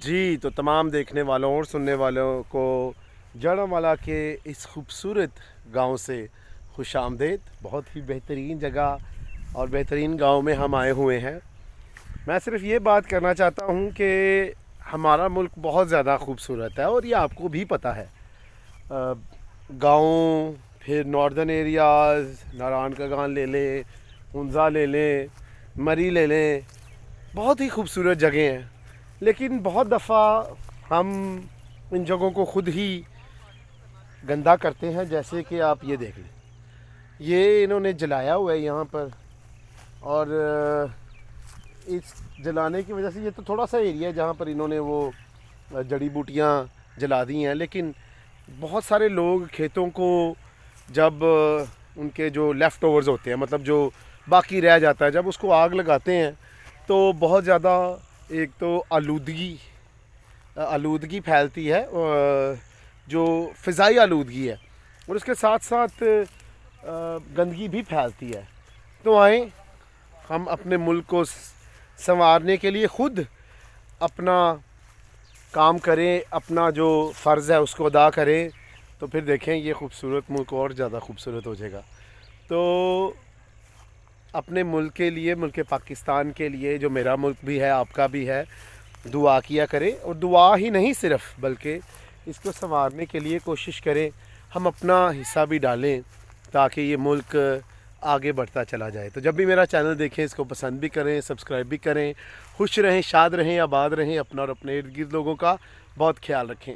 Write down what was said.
جی تو تمام دیکھنے والوں اور سننے والوں کو جڑوالا کے اس خوبصورت گاؤں سے خوش آمدید. بہت ہی بہترین جگہ اور بہترین گاؤں میں ہم آئے ہوئے ہیں. میں صرف یہ بات کرنا چاہتا ہوں کہ ہمارا ملک بہت زیادہ خوبصورت ہے اور یہ آپ کو بھی پتہ ہے. گاؤں پھر ناردرن ایریاز ناران کا گان لے لیں, ہنزا لے لیں, مری لے لیں, بہت ہی خوبصورت جگہیں ہیں. لیکن بہت دفعہ ہم ان جگہوں کو خود ہی گندا کرتے ہیں. جیسے کہ آپ یہ دیکھ لیں, یہ انہوں نے جلایا ہوا ہے یہاں پر, اور اس جلانے کی وجہ سے یہ تو تھوڑا سا ایریا ہے جہاں پر انہوں نے وہ جڑی بوٹیاں جلا دی ہیں. لیکن بہت سارے لوگ کھیتوں کو جب ان کے جو لیفٹ اوورز ہوتے ہیں, مطلب جو باقی رہ جاتا ہے, جب اس کو آگ لگاتے ہیں تو بہت زیادہ ایک تو آلودگی پھیلتی ہے, جو فضائی آلودگی ہے, اور اس کے ساتھ ساتھ گندگی بھی پھیلتی ہے. تو آئیں ہم اپنے ملک کو سنوارنے کے لیے خود اپنا کام کریں, اپنا جو فرض ہے اس کو ادا کریں, تو پھر دیکھیں یہ خوبصورت ملک اور زیادہ خوبصورت ہو جائے گا. تو اپنے ملک کے لیے, ملک پاکستان کے لیے, جو میرا ملک بھی ہے آپ کا بھی ہے, دعا کیا کریں. اور دعا ہی نہیں صرف, بلکہ اس کو سنوارنے کے لیے کوشش کریں, ہم اپنا حصہ بھی ڈالیں تاکہ یہ ملک آگے بڑھتا چلا جائے. تو جب بھی میرا چینل دیکھیں اس کو پسند بھی کریں, سبسکرائب بھی کریں. خوش رہیں, شاد رہیں, آباد رہیں. اپنا اور اپنے ارد گرد لوگوں کا بہت خیال رکھیں.